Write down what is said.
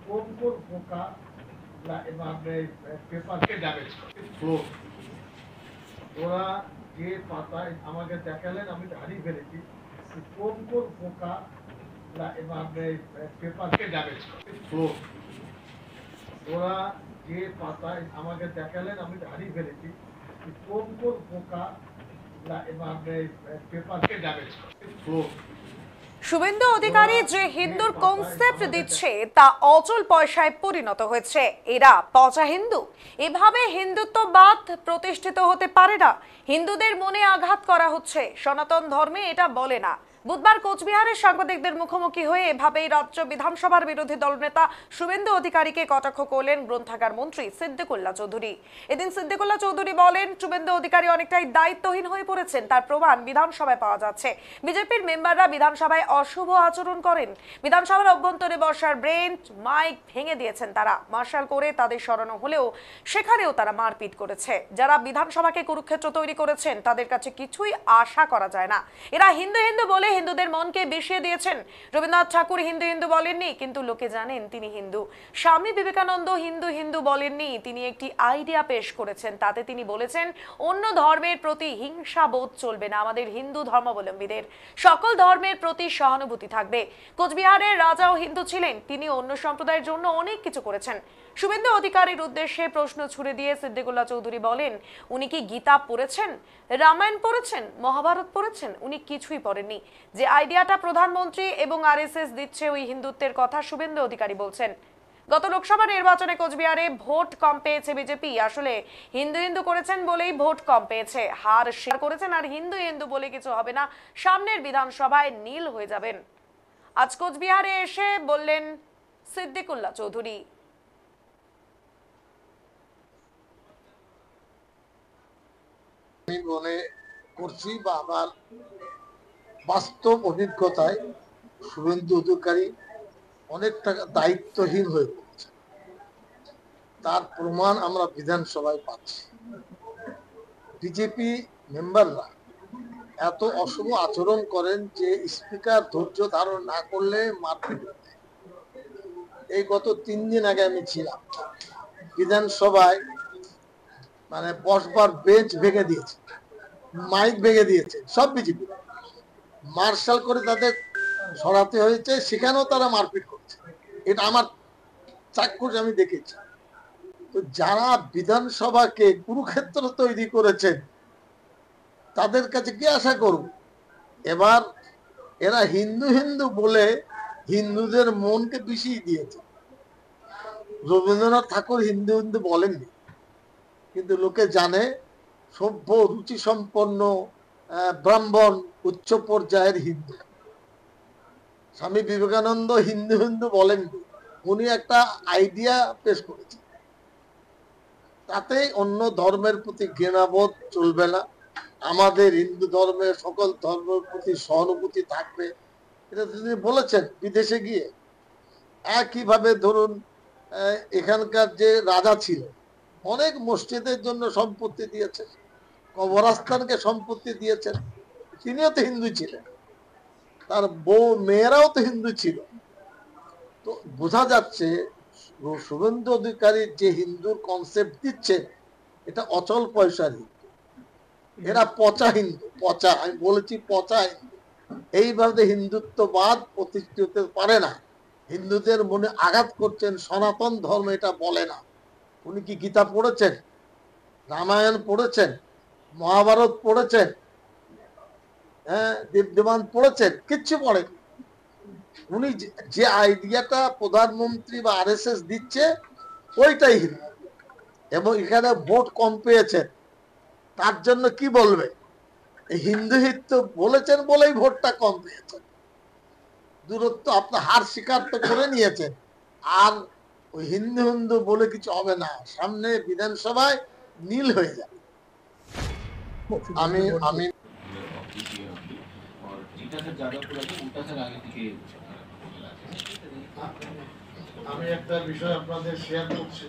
কোন কোন পোকা পেপারকে ড্যামেজ করে ফ্লো। ওরা যে পাতায় আমাকে দেখালেন, আমি হারিয়ে ফেলেছি কোন কোন পোকা পেপারকে ড্যামেজ করে ফ্লো। ওরা যে পাতায় আমাকে দেখালেন, আমি হারিয়ে ফেলেছি কোন কোন পোকা পেপারকে ড্যামেজ করে ফ্লো। শুভেন্দু অধিকারী যে হিন্দুর কনসেপ্ট দিচ্ছে তা অচল পয়সায় পরিণত হয়েছে। এরা পচা হিন্দু। এভাবে হিন্দুত্ববাদ প্রতিষ্ঠিত হতে পারে না। হিন্দুদের মনে আঘাত করা হচ্ছে। সনাতন ধর্মে এটা বলে না। বুধবার কোচবিহারের সাংবাদিকদের মুখোমুখি হয়ে এভাবেই রাজ্য বিধানসভার বিরোধী দলনেতা শুভেন্দু অধিকারীকে কটাক্ষ করলেন গ্রন্থাগার মন্ত্রী সিদ্দিকুল্লাহ চৌধুরী। এদিন সিদ্দিকুল্লাহ চৌধুরী বলেন, শুভেন্দু অধিকারী অনেকটাই দায়িত্বহীন হয়ে পড়েছেন। তার প্রমাণ বিধানসভায় পাওয়া যাচ্ছে। বিজেপির মেম্বাররা বিধানসভায় অশুভ আচরণ করেন। বিধানসভার অভ্যন্তরে বসার বেঞ্চ, মাইক ভেঙে দিয়েছেন তারা। মার্শাল করে তাদের সরানো হলেও সেখানেও তারা মারপিট করেছে। যারা বিধানসভাকে কুরুক্ষেত্র তৈরি করেছেন তাদের কাছে কিছুই আশা করা যায় না। এরা হিন্দু হিন্দু বলে হিন্দুদের মনকে বিষিয়ে দিয়েছেন। রবীন্দ্রনাথ ঠাকুর হিন্দু হিন্দু বলেননি, কিন্তু লোকে জানেন তিনি হিন্দু। স্বামী বিবেকানন্দ হিন্দু হিন্দু বলেননি, তিনি একটি আইডিয়া পেশ করেছেন। তাতে তিনি বলেছেন অন্য ধর্মের প্রতি হিংসা বোধ চলবে না। আমাদের হিন্দু ধর্মাবলম্বীদের সকল ধর্মের প্রতি সহানুভূতি থাকবে। কোচবিহারের রাজাও হিন্দু ছিলেন, তিনি অন্য সম্প্রদায়ের জন্য অনেক কিছু করেছেন। শুভেন্দু অধিকারীর উদ্দেশ্যে প্রশ্ন ছুড়ে দিয়ে সিদ্দিকুল্লাহ চৌধুরী বলেন, উনি কি গীতা পড়েছেন, রামায়ণ পড়েছেন, মহাভারত পড়েছেন? উনি কিছুই পড়েননি। যে আইডিয়াটা প্রধানমন্ত্রী এবং আরএসএস দিচ্ছে ওই হিন্দুত্বের কথা শুভেন্দু অধিকারী বলছেন। গত লোকসভা নির্বাচনে কোচবিহারে ভোট কম পেয়েছে বিজেপি। আসলে হিন্দু হিন্দু করেছেন বলেই ভোট কম পেয়েছে। হার স্বীকার করেছেন। আর হিন্দু হিন্দু বলে কিছু হবে না, সামনের বিধানসভায় নীল হয়ে যাবেন। আজ কোচবিহারে এসে বললেন সিদ্দিকুল্লাহ চৌধুরী। আমি মনে করছি বা আমার বাস্তব অভিজ্ঞতায় শুভেন্দু অধিকারী অনেকটা দায়িত্বহীন হয়ে পড়ছে। তার প্রমাণ আমরা বিধানসভায় পাচ্ছি। বিজেপি মেম্বাররা এত অশুভ আচরণ করেন যে স্পিকার ধৈর্য ধারণ না করলে মারপিট করে। এই গত 3 দিন আগে আমি ছিলাম বিধানসভায়, মানে বসবার বেঞ্চ ভেঙে দিয়েছে, মাইক ভেঙে দিয়েছে, সব বিজেপি মার্শাল করে তাদের সরাতে হয়েছে। সেখানেও তারা মারপিট করছে। এটা আমার চাক্ষুষ আমি দেখেছি। তো যারা বিধানসভাকে কুরুক্ষেত্র তৈরি করেছেন তাদের কাছে কি আশা করব? এবার এরা হিন্দু হিন্দু বলে হিন্দুদের মনকে বিষিয়ে দিয়েছে। রবীন্দ্রনাথ ঠাকুর হিন্দু হিন্দু বলেননি, কিন্তু লোকে জানে সভ্য রুচি সম্পন্ন ব্রাহ্মণ উচ্চ পর্যায়ের হিন্দু। স্বামী বিবেকানন্দ হিন্দু হিন্দু বলেননি, উনি একটা আইডিয়া পেশ করেছেন। তাতে অন্য ধর্মের প্রতি ঘৃণাবোধ চলবে না, আমাদের হিন্দু ধর্মের সকল ধর্মের প্রতি সহানুভূতি থাকবে, এটা তিনি বলেছেন বিদেশে গিয়ে। একইভাবে ধরুন এখানকার যে রাজা ছিল অনেক মসজিদের জন্য সম্পত্তি দিয়েছেন, কবরস্থানকে সম্পত্তি দিয়েছেন, তিনিও তো হিন্দু ছিলেন, তার বউ মেয়েরাও তো হিন্দু ছিল। তো বোঝা যাচ্ছে শুভেন্দু অধিকারী যে হিন্দুর কনসেপ্ট দিচ্ছে এটা অচল পয়সার হিন্দু। এরা পচা হিন্দু, পচা, আমি বলেছি পচা হিন্দু। এইভাবে হিন্দুত্ববাদ প্রতিষ্ঠিত হতে পারে না। হিন্দুদের মনে আঘাত করছেন। সনাতন ধর্ম এটা বলে না। উনি কি গীতা পড়েছেন, রামায়ণ পড়েছেন, মহাভারত পড়েছেন, হ্যাঁ দেবদেবান পড়েছেন? কিচ্ছু পড়েন। উনি যে আইডিয়াটা প্রধানমন্ত্রী বা আরএসএস দিচ্ছে ওইটাই হিন্দু, এবং এখানে ভোট কম পেয়েছেন তার জন্য কি বলবে? হিন্দু হিন্দু বলেছেন বলেই ভোটটা কম পেয়েছেন। দূরত্ব আপনার হার স্বীকার তো করে নিয়েছেন। আর ওই হিন্দু হিন্দু বলে কিছু হবে না, সামনে বিধানসভায় নীল হয়ে যাবে। আমি আমি আমি একটা বিষয় আপনাদের শেয়ার করছি।